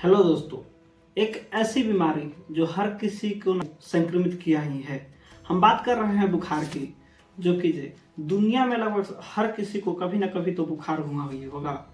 Hello दोस्तों। एक ऐसी बीमारी जो हर किसी को संक्रमित किया ही है। हम बात कर रहे हैं बुखार की, जो कि दुनिया में लगभग हर किसी को कभी ना कभी तो बुखार हुआ ही होगा।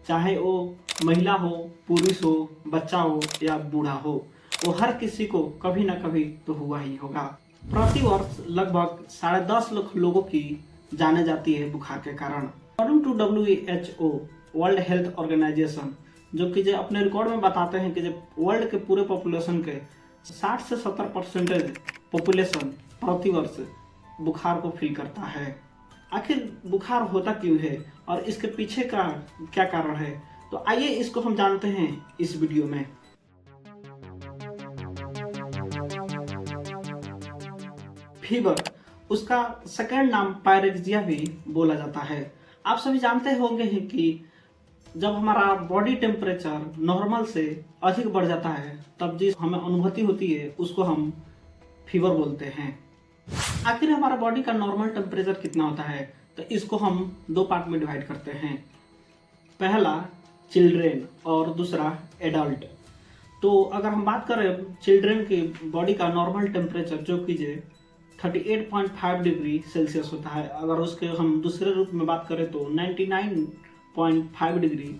चाहे वो महिला हो, पुरुष हो, बच्चा हो या बूढ़ा हो, वो हर किसी को कभी ना कभी तो हुआ ही होगा। प्रति वर्ष लगभग 10.5 लाख लोगों की जाने जाती है बुखार के कारण। According to WHO World Health Organization, जो कि अपने रिकॉर्ड में बताते हैं कि जब वर्ल्ड के पूरे पॉपुलेशन के 60 से 70% पॉपुलेशन प्रति वर्ष बुखार को फील करता है। आखिर बुखार होता क्यों है और इसके पीछे का क्या कारण है, तो आइए इसको हम जानते हैं इस वीडियो में। फीवर, उसका सेकंड नाम पायरेक्सिया भी बोला जाता है। आप सभी जानते होंगे कि जब हमारा बॉडी टेम्परेचर नॉर्मल से अधिक बढ़ जाता है तब जिस हमें अनुभूति होती है उसको हम फीवर बोलते हैं। आखिर हमारा बॉडी का नॉर्मल टेम्परेचर कितना होता है, तो इसको हम दो पार्ट में डिवाइड करते हैं। पहला चिल्ड्रेन और दूसरा एडल्ट। तो अगर हम बात करें चिल्ड्रेन की बॉडी का नॉर्मल टेम्परेचर, जो कि 38.5 डिग्री सेल्सियस होता है। अगर उसके हम दूसरे रूप में बात करें तो 99.5 डिग्री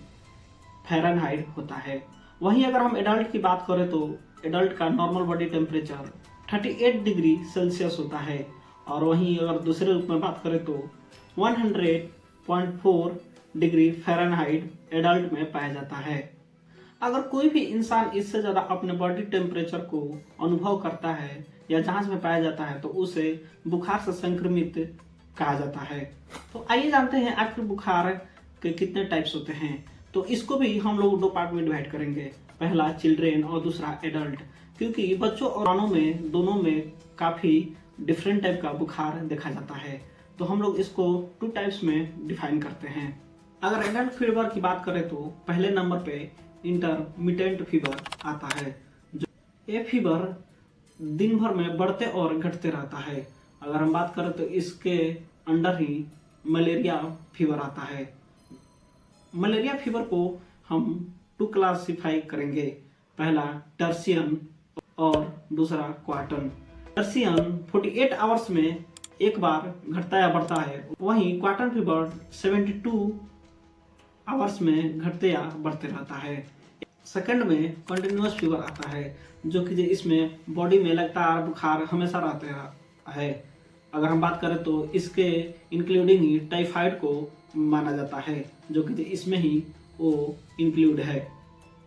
फ़ारेनहाइट होता है। वहीं अगर हम एडल्ट की बात करें तो एडल्ट का normal body temperature 38 degree Celsius होता है। और वहीं अगर दूसरे रूप में बात करें तो 100.4 डिग्री फ़ारेनहाइट एडल्ट में पाया जाता है। अगर कोई भी इंसान इससे ज़्यादा अपने बॉडी टेम्परेचर को अनुभव करता है या जांच में पाया जाता है तो उसे बुखार से संक्रमित कहा जाता है। तो आइए जानते हैं आखिर बुखार के कितने टाइप्स होते हैं। तो इसको भी हम लोग दो पार्ट में डिवाइड करेंगे, पहला चिल्ड्रेन और दूसरा एडल्ट, क्योंकि बच्चों और जवानों में दोनों में काफ़ी डिफरेंट टाइप का बुखार देखा जाता है। तो हम लोग इसको 2 टाइप्स में डिफाइन करते हैं। अगर एडल्ट फीवर की बात करें तो पहले नंबर पे इंटरमिटेंट फीवर आता है। जो ये फीवर दिन भर में बढ़ते और घटते रहता है। अगर हम बात करें तो इसके अंडर ही मलेरिया फीवर आता है। मलेरिया फीवर को हम 2 क्लासिफाई करेंगे, पहला टर्सियन और दूसरा क्वार्टन। टर्सियन 48 आवर्स में एक बार घटता या बढ़ता है, वहीं क्वार्टन फीवर 72 आवर्स में घटते या बढ़ते रहता है। सेकंड में कंटिन्यूअस फीवर आता है, जो कि इसमें बॉडी में लगातार बुखार हमेशा रहता है। अगर हम बात करें तो इसके इंक्लूडिंग ही टाइफाइड को माना जाता है, जो कि इसमें ही वो इंक्लूड है।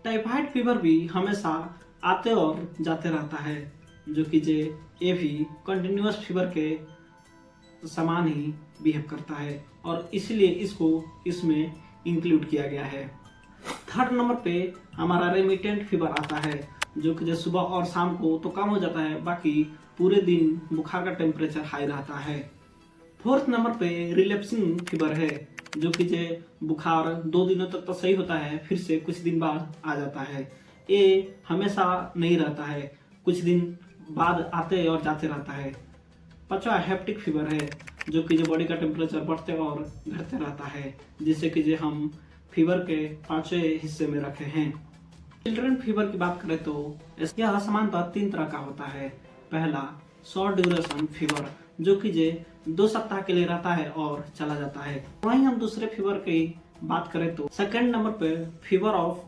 टाइफाइड फीवर भी हमेशा आते और जाते रहता है, जो कि ये भी कंटिन्यूअस फीवर के समान ही बिहेव करता है और इसलिए इसको इसमें इंक्लूड किया गया है। थर्ड नंबर पे हमारा रेमिटेंट फीवर आता है, जो कि सुबह और शाम को तो कम हो जाता है, बाकी पूरे दिन बुखार का टेम्परेचर हाई रहता है। फोर्थ नंबर पे रिलैप्सिंग फीवर है, जो कि बुखार 2 दिनों तक तो सही होता है, फिर से कुछ दिन बाद आ जाता है। ये हमेशा नहीं रहता है, कुछ दिन बाद आते और जाते रहता है। पांचवा हेप्टिक फीवर है, जो कि बॉडी का टेम्परेचर बढ़ते और घटते रहता है, जिससे कि हम फीवर के 5वें हिस्से में रखे हैं। चिल्ड्रन फीवर की बात करें तो यह सामान्यतः 3 तरह का होता है। पहला शॉर्ट ड्यूरेशन फीवर, जो कि 2 सप्ताह के लिए रहता है और चला जाता है। वहीं हम दूसरे फीवर की बात करें तो सेकंड नंबर पे फीवर ऑफ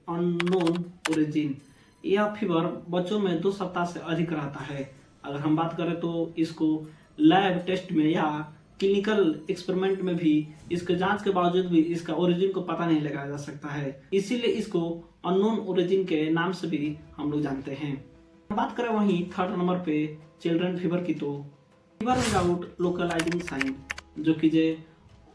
अननोन ओरिजिन। यह फीवर बच्चों में 2 सप्ताह से अधिक रहता है। अगर हम बात करें तो इसको लैब टेस्ट में या क्लिनिकल एक्सपेरिमेंट में भी इसके जांच के बावजूद भी इसका ओरिजिन को पता नहीं लगाया जा सकता है, इसीलिए इसको अननोन ओरिजिन के नाम से भी हम लोग जानते हैं। बात करें वहीं थर्ड नंबर पे चिल्ड्रन फीवर की, तो फीवर विदाउट लोकलाइजिंग साइन, जो कि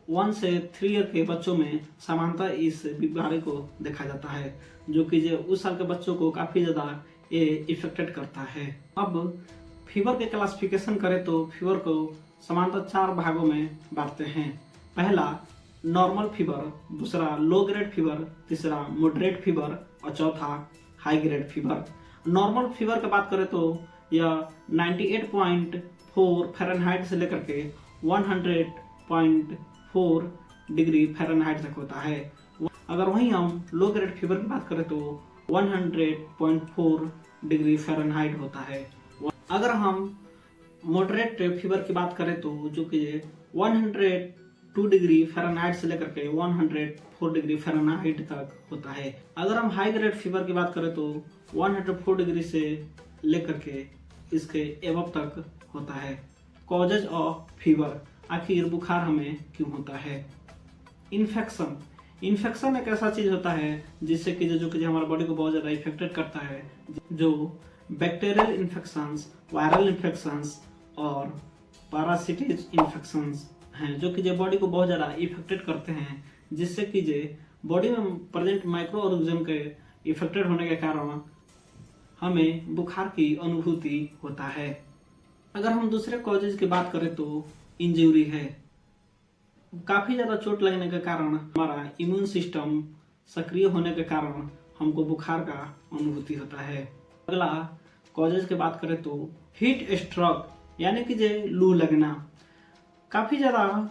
1 से 3 ईयर के बच्चों में सामान्यतः इस बीमारी को देखा जाता है, जो कि उस साल के बच्चों को काफ़ी ज़्यादा ये इफेक्टेड करता है। अब फीवर के क्लासिफिकेशन करें तो फीवर को सामान्यतः 4 भागों में बांटते हैं। पहला नॉर्मल फीवर, दूसरा लो ग्रेड फीवर, तीसरा मॉडरेट फीवर और चौथा high grade fever. Normal fever की बात करें तो यह 98.4 फ़ारेनहाइट से लेकर के 100.4 डिग्री फ़ारेनहाइट तक होता है। अगर वहीं हम लो ग्रेड फीवर की बात करें तो 100.4 डिग्री फ़ारेनहाइट होता है। अगर हम मॉडरेट फीवर की बात करें तो जो कि 102 डिग्री फ़ारेनहाइट से लेकर के 104 डिग्री फ़ारेनहाइट तक होता है। अगर हम हाई ग्रेड फीवर की बात करें तो 104 डिग्री से लेकर के इसके एबव तक होता है। कॉजेज ऑफ फीवर, आखिर बुखार हमें क्यों होता है? इन्फेक्शन एक ऐसा चीज होता है जिससे कि जो कि हमारे बॉडी को बहुत ज़्यादा इफेक्टेड करता है, जो बैक्टीरियल इन्फेक्शंस, वायरल इन्फेक्शंस और पैरासिटिक इन्फेक्शंस हैं, जो कि जो बॉडी को बहुत ज़्यादा इफेक्टेड करते हैं, जिससे कि जो बॉडी में प्रेजेंट माइक्रो ऑर्गेनिज्म के इफेक्टेड होने के कारण हमें बुखार की अनुभूति होता है। अगर हम दूसरे कॉजेज की बात करें तो इंजरी है। काफ़ी ज़्यादा चोट लगने के कारण हमारा इम्यून सिस्टम सक्रिय होने के कारण हमको बुखार का अनुभूति होता है। अगला कॉजेज की बात करें तो हीट स्ट्रोक, यानी कि जो लू लगना। काफ़ी ज़्यादा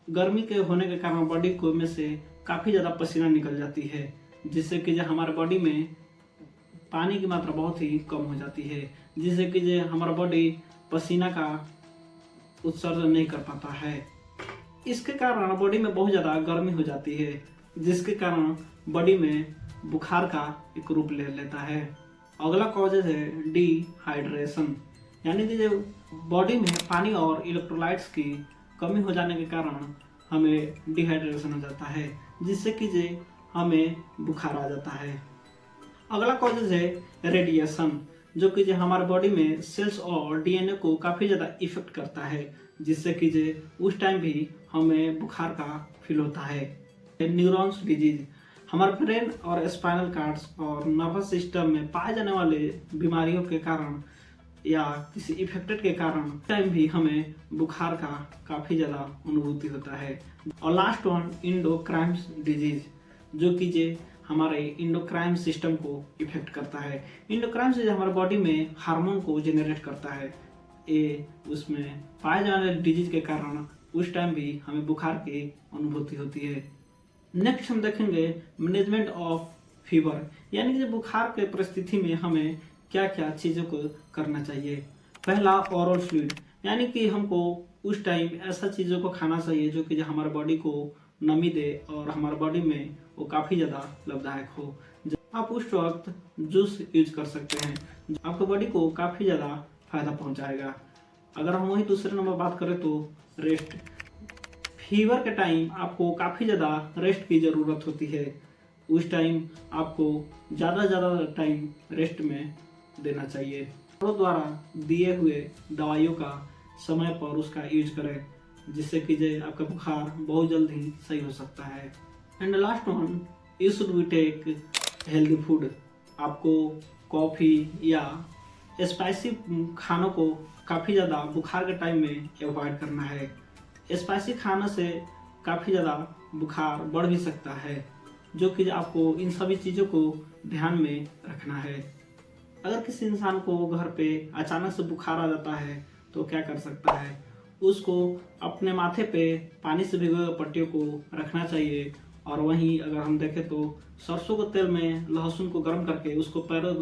गर्मी के होने के कारण बॉडी को में से काफ़ी ज़्यादा पसीना निकल जाती है, जिससे कि जो हमारे बॉडी में पानी की मात्रा बहुत ही कम हो जाती है, जिससे कि जो हमारा बॉडी पसीना का उत्सर्जन नहीं कर पाता है। इसके कारण बॉडी में बहुत ज़्यादा गर्मी हो जाती है, जिसके कारण बॉडी में बुखार का एक रूप ले लेता है। अगला कॉजेज है डिहाइड्रेशन, यानी कि जो बॉडी में पानी और इलेक्ट्रोलाइट्स की कमी हो जाने के कारण हमें डिहाइड्रेशन हो जाता है, जिससे कि जो हमें बुखार आ जाता है। अगला कॉजेज है रेडिएशन, जो कि जो हमारे बॉडी में सेल्स और डीएनए को काफ़ी ज़्यादा इफेक्ट करता है, जिससे कि जो उस टाइम भी हमें बुखार का फील होता है। न्यूरॉन्स डिजीज, हमारे ब्रेन और स्पाइनल कार्ड्स और नर्वस सिस्टम में पाए जाने वाले बीमारियों के कारण या किसी इफेक्टेड के कारण टाइम भी हमें बुखार का काफ़ी ज़्यादा अनुभूति होता है। और लास्ट वन इंडोक्राइन डिजीज, जो कि जो हमारे इंडोक्राइन सिस्टम को इफेक्ट करता है। इंडोक्राइन से हमारे बॉडी में हार्मोन को जेनरेट करता है। ये उसमें पाए जाने वाले डिजीज के कारण उस टाइम भी हमें बुखार की अनुभूति होती है। नेक्स्ट हम देखेंगे मैनेजमेंट ऑफ फीवर, यानी कि बुखार के परिस्थिति में हमें क्या क्या चीज़ों को करना चाहिए। पहला ओरल फ्लूइड, यानी कि हमको उस टाइम ऐसा चीज़ों को खाना चाहिए जो कि हमारे बॉडी को नमी दे और हमारे बॉडी में वो काफ़ी ज़्यादा लाभदायक हो। आप उस वक्त जूस यूज कर सकते हैं, जो आपके बॉडी को काफ़ी ज़्यादा फायदा पहुंचाएगा। अगर हम वही दूसरे नंबर बात करें तो रेस्ट। फीवर के टाइम आपको काफ़ी ज़्यादा रेस्ट की ज़रूरत होती है। उस टाइम आपको ज़्यादा टाइम रेस्ट में देना चाहिए। डॉक्टरों द्वारा दिए हुए दवाइयों का समय पर उसका यूज करें, जिससे कि जो आपका बुखार बहुत जल्द ही सही हो सकता है। And last one, you should be take healthy food. आपको कॉफ़ी या स्पाइसी खानों को काफ़ी ज़्यादा बुखार के टाइम में अवॉइड करना है। स्पाइसी खाने से काफ़ी ज़्यादा बुखार बढ़ भी सकता है, जो कि आपको इन सभी चीज़ों को ध्यान में रखना है। अगर किसी इंसान को घर पे अचानक से बुखार आ जाता है तो क्या कर सकता है? उसको अपने माथे पे पानी से भिगोए पट्टियों को रखना चाहिए, और वहीं अगर हम देखें तो सरसों के तेल में लहसुन को गर्म करके उसको पैरों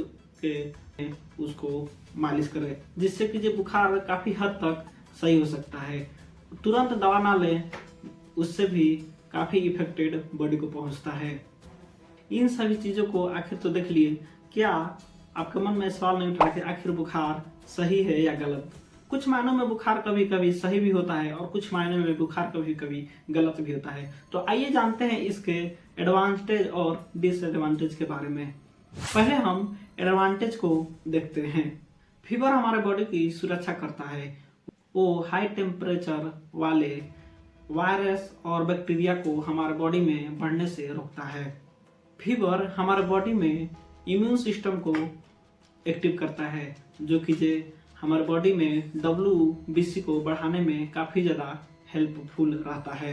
के उसको मालिश करें, जिससे कि जो बुखार काफ़ी हद तक सही हो सकता है। तुरंत दवा ना लें, उससे भी काफ़ी इफेक्टेड बॉडी को पहुंचता है। इन सभी चीज़ों को आखिर तो देख लिए, क्या आपके मन में सवाल नहीं उठा कि आखिर बुखार सही है या गलत? कुछ मायनों में बुखार कभी कभी सही भी होता है और कुछ मायनों में बुखार कभी कभी गलत भी होता है। तो आइए जानते हैं इसके एडवांटेज और डिसएडवांटेज के बारे में। पहले हम एडवांटेज को देखते हैं। फीवर हमारे बॉडी की सुरक्षा करता है। वो हाई टेम्परेचर वाले वायरस और बैक्टीरिया को हमारे बॉडी में बढ़ने से रोकता है। फीवर हमारे बॉडी में इम्यून सिस्टम को एक्टिव करता है, जो कि जो हमारे बॉडी में WBC को बढ़ाने में काफ़ी ज़्यादा हेल्पफुल रहता है।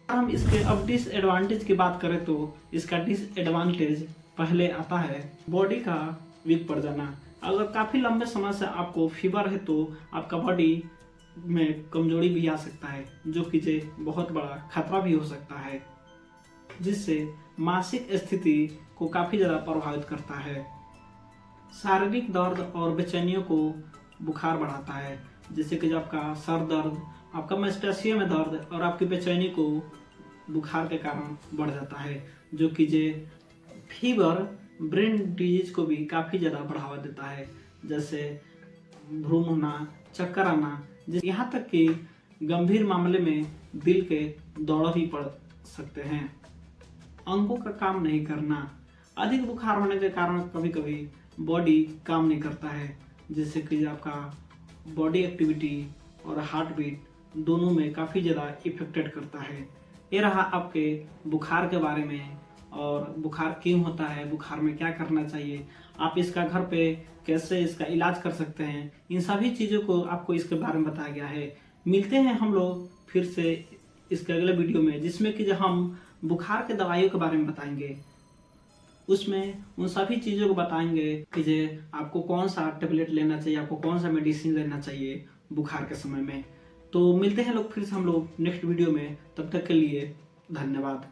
हम इसके अब डिसएडवांटेज की बात करें तो इसका डिसएडवांटेज पहले आता है बॉडी का वीक पड़ जाना। अगर काफ़ी लंबे समय से आपको फीवर है तो आपका बॉडी में कमजोरी भी आ सकता है, जो कि जो बहुत बड़ा खतरा भी हो सकता है, जिससे मानसिक स्थिति को काफ़ी ज़्यादा प्रभावित करता है। शारीरिक दर्द और बेचैनियों को बुखार बढ़ाता है, जैसे कि जब आपका सर दर्द, आपका मांसपेशियों में दर्द और आपकी बेचैनी को बुखार के कारण बढ़ जाता है, जो कि जे फीवर ब्रेन डिजीज को भी काफ़ी ज़्यादा बढ़ावा देता है, जैसे भ्रूण होना, चक्कर आना, यहाँ तक कि गंभीर मामले में दिल के दौड़ भी पड़ सकते हैं। अंगों का काम नहीं करना, अधिक बुखार होने के कारण कभी कभी बॉडी काम नहीं करता है, जिससे कि आपका बॉडी एक्टिविटी और हार्ट बीट दोनों में काफ़ी ज़्यादा इफेक्टेड करता है। ये रहा आपके बुखार के बारे में, और बुखार क्यों होता है, बुखार में क्या करना चाहिए, आप इसका घर पे कैसे इसका इलाज कर सकते हैं, इन सभी चीज़ों को आपको इसके बारे में बताया गया है। मिलते हैं हम लोग फिर से इसके अगले वीडियो में, जिसमें कि जब हम बुखार के दवाइयों के बारे में बताएंगे, उसमें उन सभी चीज़ों को बताएंगे कि जे आपको कौन सा टेबलेट लेना चाहिए, आपको कौन सा मेडिसिन लेना चाहिए बुखार के समय में। तो मिलते हैं लोग फिर से हम लोग नेक्स्ट वीडियो में, तब तक के लिए धन्यवाद।